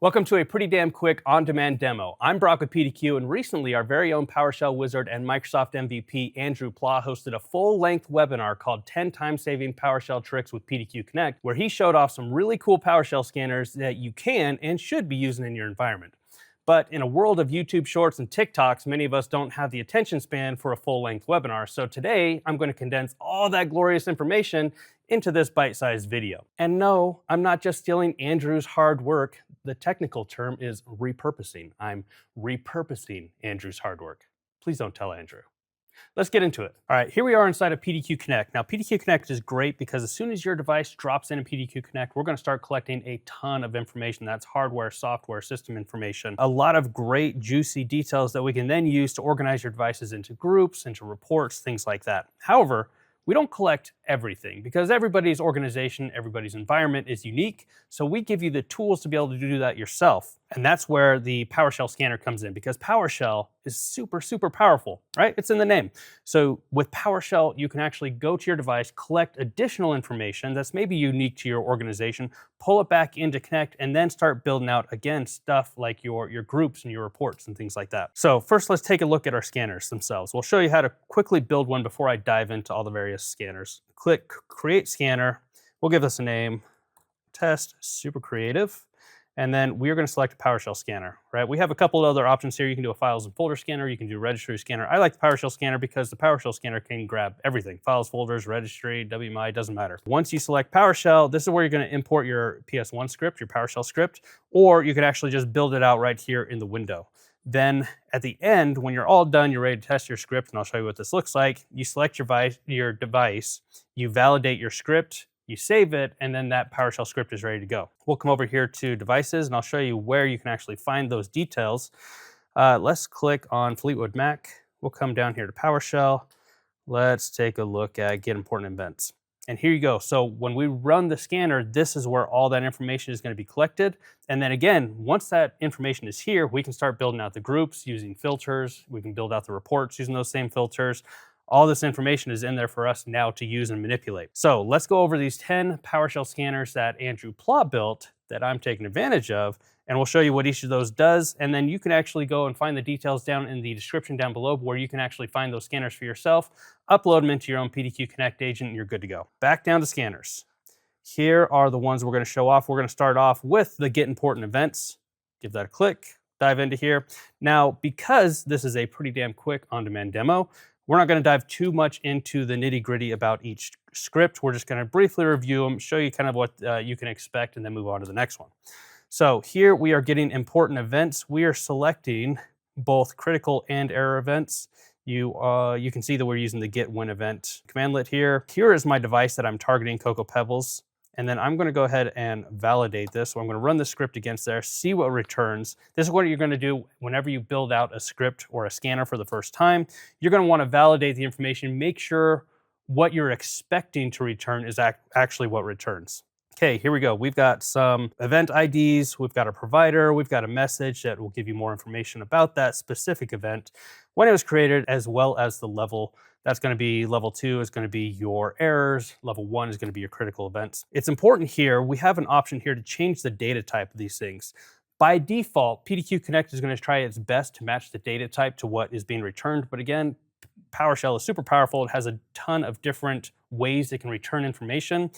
Welcome to a pretty damn quick on-demand demo. I'm Brock with PDQ, and recently our very own PowerShell wizard and Microsoft MVP Andrew Pla hosted a full-length webinar called 10 time-saving PowerShell tricks with PDQ Connect, where he showed off some really cool PowerShell scanners that you can and should be using in your environment. But in a world of YouTube Shorts and TikToks, many of us don't have the attention span for a full-length webinar. So today, I'm going to condense all that glorious information into this bite-sized video. And no, I'm not just stealing Andrew's hard work. The technical term is repurposing. I'm repurposing Andrew's hard work. Please don't tell Andrew. Let's get into it. All right, here we are inside of PDQ Connect. Now, PDQ Connect is great because as soon as your device drops into PDQ Connect, we're going to start collecting a ton of information. That's hardware, software, system information. A lot of great, juicy details that we can then use to organize your devices into groups, into reports, things like that. However, we don't collect everything because everybody's organization, everybody's environment is unique. So we give you the tools to be able to do that yourself. And that's where the PowerShell scanner comes in, because PowerShell is super, super powerful, right? It's in the name. So with PowerShell, you can actually go to your device, collect additional information that's maybe unique to your organization, pull it back into Connect, and then start building out, again, stuff like your groups and your reports and things like that. So first, let's take a look at our scanners themselves. We'll show you how to quickly build one before I dive into all the various scanners. Click Create Scanner. We'll give this a name, Test Super Creative. And then we are going to select a PowerShell scanner, right? We have a couple of other options here. You can do a files and folder scanner. You can do a registry scanner. I like the PowerShell scanner because the PowerShell scanner can grab everything. Files, folders, registry, WMI, doesn't matter. Once you select PowerShell, this is where you're going to import your PS1 script, your PowerShell script, or you can actually just build it out right here in the window. Then at the end, when you're all done, you're ready to test your script, and I'll show you what this looks like. You select your device, you validate your script, you save it, and then that PowerShell script is ready to go. We'll come over here to devices, and I'll show you where you can actually find those details. Let's click on Fleetwood Mac. We'll come down here to PowerShell. Let's take a look at Get Important Events. And here you go. So when we run the scanner, this is where all that information is going to be collected. And then again, once that information is here, we can start building out the groups using filters. We can build out the reports using those same filters. All this information is in there for us now to use and manipulate. So let's go over these 10 PowerShell scanners that Andrew Pla built that I'm taking advantage of, and we'll show you what each of those does. And then you can actually go and find the details down in the description down below where you can actually find those scanners for yourself, upload them into your own PDQ Connect agent, and you're good to go. Back down to scanners. Here are the ones we're going to show off. We're going to start off with the Get Important Events. Give that a click, dive into here. Now, because this is a pretty damn quick on-demand demo, we're not going to dive too much into the nitty-gritty about each script. We're just going to briefly review them, show you kind of what you can expect, and then move on to the next one. So here we are getting important events. We are selecting both critical and error events. You can see that we're using the Get-WinEvent commandlet here. Here is my device that I'm targeting, Cocoa Pebbles. And then I'm going to go ahead and validate this. So I'm going to run the script against there, see what returns. This is what you're going to do whenever you build out a script or a scanner for the first time. You're going to want to validate the information, make sure what you're expecting to return is actually what returns. Okay, here we go. We've got some event IDs, we've got a provider, we've got a message that will give you more information about that specific event, when it was created, as well as the level. That's going to be level 2 is going to be your errors. Level 1 is going to be your critical events. It's important here, we have an option here to change the data type of these things. By default, PDQ Connect is going to try its best to match the data type to what is being returned. But again, PowerShell is super powerful. It has a ton of different ways it can return information.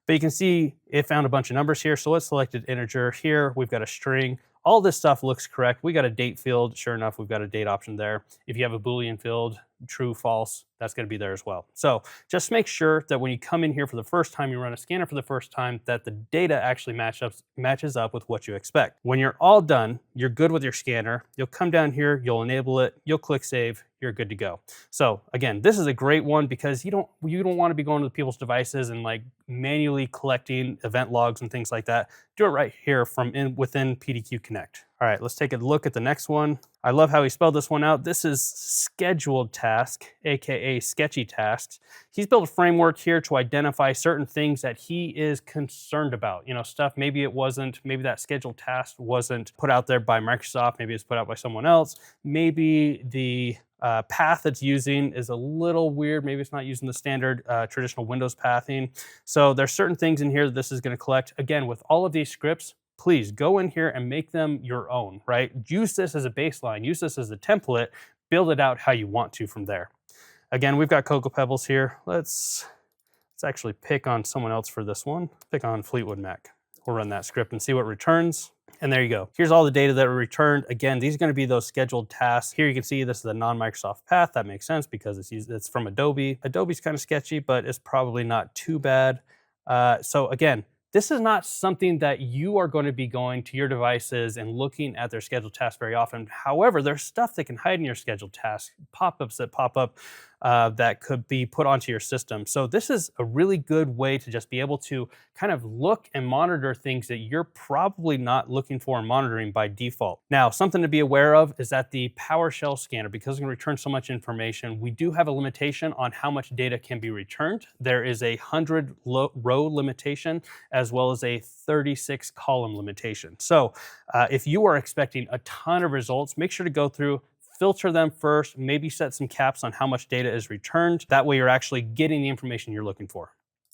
But you can see it found a bunch of numbers here. So let's select an integer here. We've got a string. All this stuff looks correct. We got a date field. Sure enough, we've got a date option there. If you have a Boolean field, true, false, that's going to be there as well. So just make sure that when you come in here for the first time, you run a scanner for the first time, that the data actually matches up with what you expect. When you're all done, you're good with your scanner. You'll come down here, you'll enable it, you'll click save, you're good to go. So again, this is a great one because you don't want to be going to people's devices and like manually collecting event logs and things like that. Do it right here from within PDQ Connect. All right, let's take a look at the next one. I love how he spelled this one out. This is scheduled task, AKA sketchy tasks. He's built a framework here to identify certain things that he is concerned about. You know, stuff, maybe that scheduled task wasn't put out there by Microsoft, maybe it's put out by someone else. Maybe the path it's using is a little weird. Maybe it's not using the standard traditional Windows pathing. So there's certain things in here that this is going to collect. Again, with all of these scripts, please go in here and make them your own, right? Use this as a baseline, use this as a template, build it out how you want to from there. Again, we've got Cocoa Pebbles here. Let's actually pick on someone else for this one. Pick on Fleetwood Mac. We'll run that script and see what returns. And there you go. Here's all the data that were returned. Again, these are going to be those scheduled tasks. Here you can see this is a non-Microsoft path. That makes sense because it's from Adobe. Adobe's kind of sketchy, but it's probably not too bad. So again, this is not something that you are going to be going to your devices and looking at their scheduled tasks very often. However, there's stuff that can hide in your scheduled tasks, pop-ups that pop up that could be put onto your system. So this is a really good way to just be able to kind of look and monitor things that you're probably not looking for and monitoring by default. Now, something to be aware of is that the PowerShell scanner, because it can return so much information, we do have a limitation on how much data can be returned. There is a 100 row limitation as well as a 36 column limitation. So if you are expecting a ton of results, make sure to go through, filter them first, maybe set some caps on how much data is returned. That way you're actually getting the information you're looking for.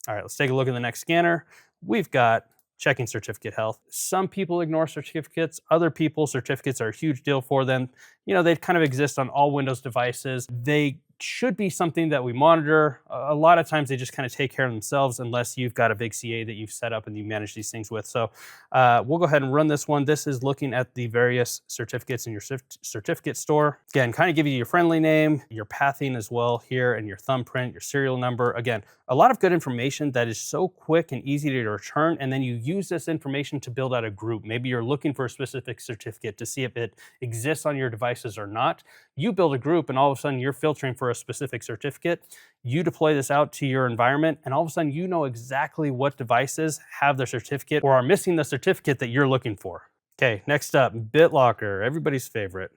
All right, let's take a look at the next scanner. We've got checking certificate health. Some people ignore certificates. Other people, certificates are a huge deal for them. You know, they kind of exist on all Windows devices. They should be something that we monitor. A lot of times they just kind of take care of themselves unless you've got a big CA that you've set up and you manage these things with. So we'll go ahead and run this one. This is looking at the various certificates in your certificate store. Again, kind of give you your friendly name, your pathing as well here, and your thumbprint, your serial number. Again, a lot of good information that is so quick and easy to return, and then you use this information to build out a group. Maybe you're looking for a specific certificate to see if it exists on your devices or not. You build a group and all of a sudden you're filtering for a specific certificate. You deploy this out to your environment and all of a sudden you know exactly what devices have the certificate or are missing the certificate that you're looking for. Okay, next up, BitLocker, everybody's favorite.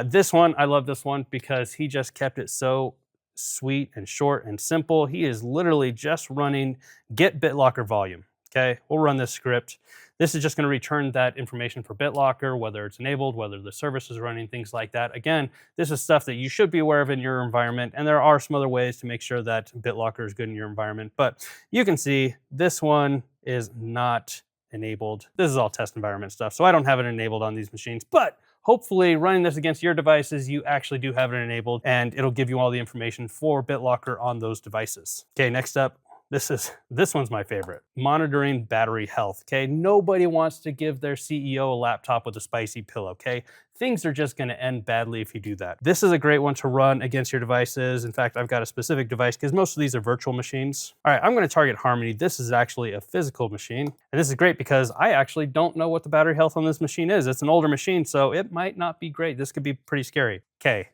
This one, I love this one because he just kept it so sweet and short and simple. He is literally just running get BitLocker volume. Okay, we'll run this script. This is just going to return that information for BitLocker, whether it's enabled, whether the service is running, things like that. Again, this is stuff that you should be aware of in your environment, and there are some other ways to make sure that BitLocker is good in your environment. But you can see this one is not enabled. This is all test environment stuff, so I don't have it enabled on these machines, but hopefully running this against your devices, you actually do have it enabled, and it'll give you all the information for BitLocker on those devices. Okay, next up. This one's my favorite. Monitoring battery health, okay? Nobody wants to give their CEO a laptop with a spicy pillow, okay? Things are just gonna end badly if you do that. This is a great one to run against your devices. In fact, I've got a specific device because most of these are virtual machines. All right, I'm gonna target Harmony. This is actually a physical machine. And this is great because I actually don't know what the battery health on this machine is. It's an older machine, so it might not be great. This could be pretty scary. Okay,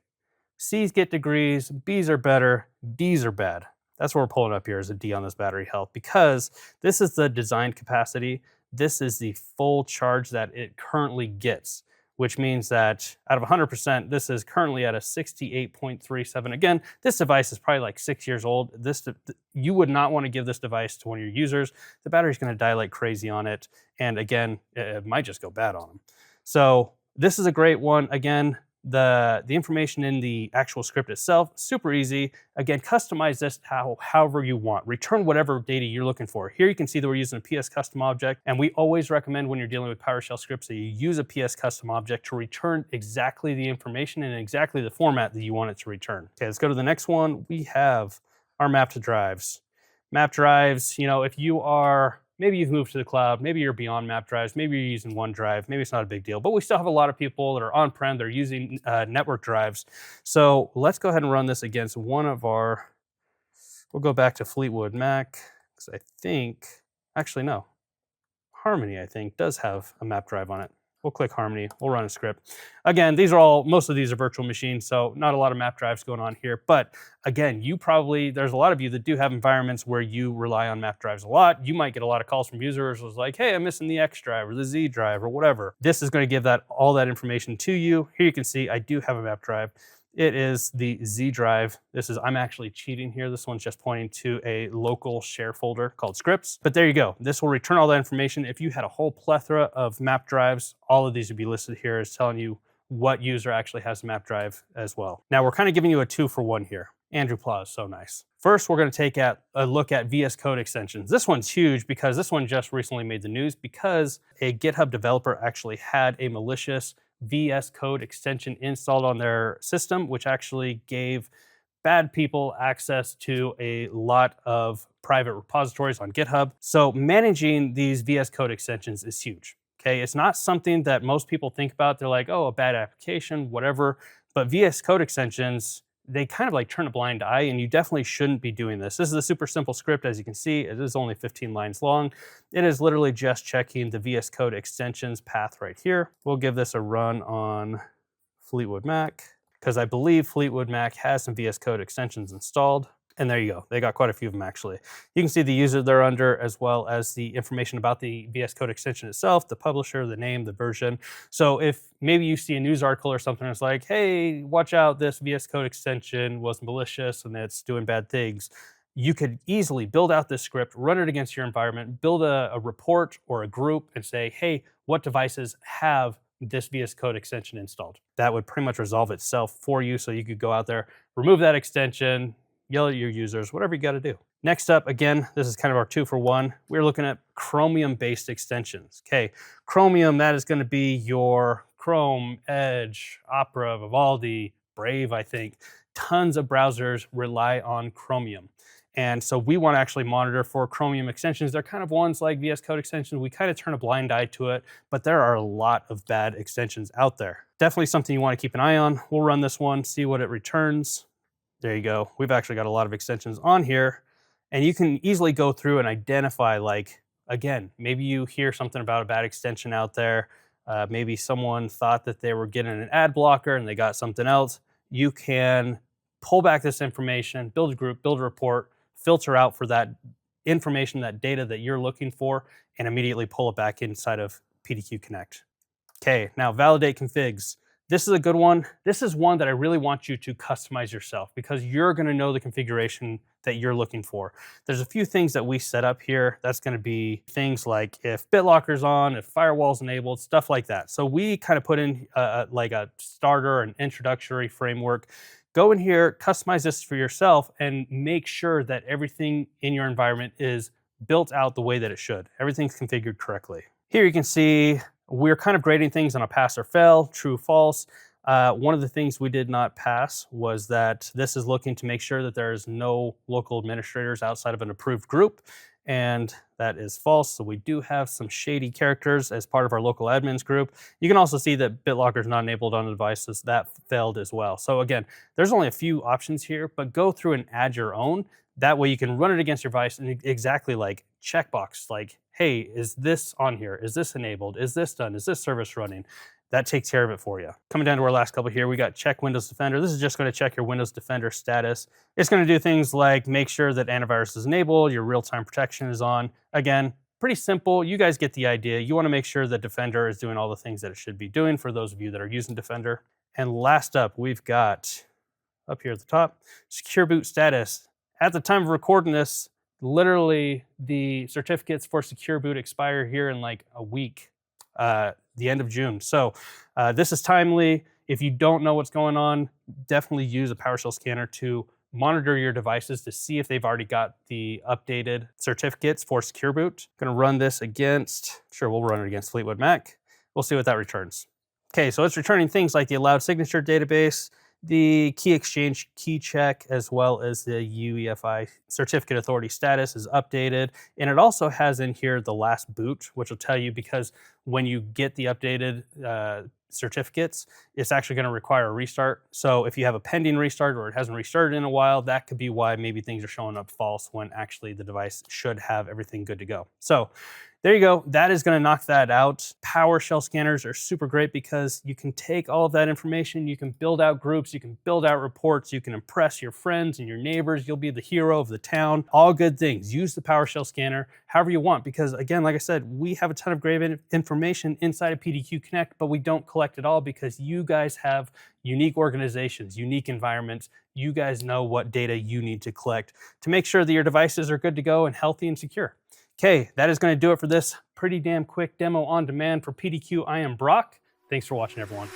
C's get degrees, B's are better, D's are bad. That's what we're pulling up here is a D on this battery health because this is the design capacity. This is the full charge that it currently gets, which means that out of 100%, this is currently at a 68.37. Again, this device is probably like 6 years old. You would not want to give this device to one of your users. The battery's going to die like crazy on it. And again, it might just go bad on them. So this is a great one. Again, the information in the actual script itself, super easy. Again, customize this however you want. Return whatever data you're looking for. Here you can see that we're using a PS custom object, and we always recommend when you're dealing with PowerShell scripts that you use a PS custom object to return exactly the information in exactly the format that you want it to return. Okay, let's go to the next one. We have our mapped drives. Map drives, you know, if you are maybe you've moved to the cloud, maybe you're beyond map drives, maybe you're using OneDrive, maybe it's not a big deal, but we still have a lot of people that are on-prem, they're using network drives. So let's go ahead and run this against one of our, we'll go back to Fleetwood Mac, because I think, actually no, Harmony I think does have a map drive on it. We'll click Harmony, we'll run a script. Again, most of these are virtual machines, so not a lot of map drives going on here. But again, there's a lot of you that do have environments where you rely on map drives a lot. You might get a lot of calls from users who's like, hey, I'm missing the X drive or the Z drive or whatever. This is gonna give all that information to you. Here you can see I do have a map drive. It is the Z drive. I'm actually cheating here. This one's just pointing to a local share folder called scripts. But there you go. This will return all that information. If you had a whole plethora of map drives, all of these would be listed here as telling you what user actually has a map drive as well. Now we're kind of giving you a 2-for-1 here. Andrew Pla is so nice. First, we're going to take a look at VS Code extensions. This one's huge because this one just recently made the news because a GitHub developer actually had a malicious VS Code extension installed on their system, which actually gave bad people access to a lot of private repositories on GitHub. So managing these VS Code extensions is huge. Okay, it's not something that most people think about. They're like, oh, a bad application, whatever. But VS Code extensions, they kind of like turn a blind eye, and you definitely shouldn't be doing this. This is a super simple script. As you can see, it is only 15 lines long. It is literally just checking the VS Code extensions path right here. We'll give this a run on Fleetwood Mac, because I believe Fleetwood Mac has some VS Code extensions installed. And there you go. They got quite a few of them, actually. You can see the user they're under, as well as the information about the VS Code extension itself, the publisher, the name, the version. So if maybe you see a news article or something that's like, hey, watch out, this VS Code extension was malicious and it's doing bad things, you could easily build out this script, run it against your environment, build a report or a group and say, hey, what devices have this VS Code extension installed? That would pretty much resolve itself for you. So you could go out there, remove that extension, yell at your users, whatever you got to do. Next up, again, this is kind of our 2-for-1. We're looking at Chromium-based extensions. Okay, Chromium, that is going to be your Chrome, Edge, Opera, Vivaldi, Brave, I think. Tons of browsers rely on Chromium. And so we want to actually monitor for Chromium extensions. They're kind of ones like VS Code extensions. We kind of turn a blind eye to it, but there are a lot of bad extensions out there. Definitely something you want to keep an eye on. We'll run this one, see what it returns. There you go. We've actually got a lot of extensions on here, and you can easily go through and identify, like, again, maybe you hear something about a bad extension out there. Maybe someone thought that they were getting an ad blocker and they got something else. You can pull back this information, build a group, build a report, filter out for that information, that data that you're looking for, and immediately pull it back inside of PDQ Connect. Okay, now validate configs. This is a good one. This is one that I really want you to customize yourself because you're going to know the configuration that you're looking for. There's a few things that we set up here. That's going to be things like if BitLocker's on, if firewall's enabled, stuff like that. So we kind of put in like a starter, an introductory framework. Go in here, customize this for yourself, and make sure that everything in your environment is built out the way that it should. Everything's configured correctly. Here you can see we're kind of grading things on a pass or fail, true, false. One of the things we did not pass was that this is looking to make sure that there is no local administrators outside of an approved group, and that is false. So we do have some shady characters as part of our local admins group. You can also see that BitLocker is not enabled on the devices. That failed as well. So again, there's only a few options here, but go through and add your own. That way you can run it against your device and exactly like checkbox, like, hey, is this on here? Is this enabled? Is this done? Is this service running? That takes care of it for you. Coming down to our last couple here, we got check Windows Defender. This is just going to check your Windows Defender status. It's going to do things like make sure that antivirus is enabled, your real-time protection is on. Again, pretty simple. You guys get the idea. You want to make sure that Defender is doing all the things that it should be doing for those of you that are using Defender. And last up, we've got up here at the top, secure boot status. At the time of recording this, literally the certificates for secure boot expire here in like a week, the end of June. So this is timely. If you don't know what's going on, definitely use a PowerShell scanner to monitor your devices to see if they've already got the updated certificates for secure boot. I'm gonna run this against, sure, we'll run it against Fleetwood Mac. We'll see what that returns. Okay, so it's returning things like the allowed signature database, the key exchange key check, as well as the UEFI certificate authority status is updated. And it also has in here the last boot, which will tell you, because when you get the updated certificates, it's actually going to require a restart. So if you have a pending restart or it hasn't restarted in a while, that could be why maybe things are showing up false when actually the device should have everything good to go. So there you go. That is going to knock that out. PowerShell scanners are super great because you can take all of that information, you can build out groups, you can build out reports, you can impress your friends and your neighbors. You'll be the hero of the town. All good things. Use the PowerShell scanner however you want because, again, like I said, we have a ton of great information inside of PDQ Connect, but we don't collect it all because you guys have unique organizations, unique environments. You guys know what data you need to collect to make sure that your devices are good to go and healthy and secure. Okay, that is going to do it for this pretty damn quick demo on demand for PDQ. I am Brock. Thanks for watching, everyone.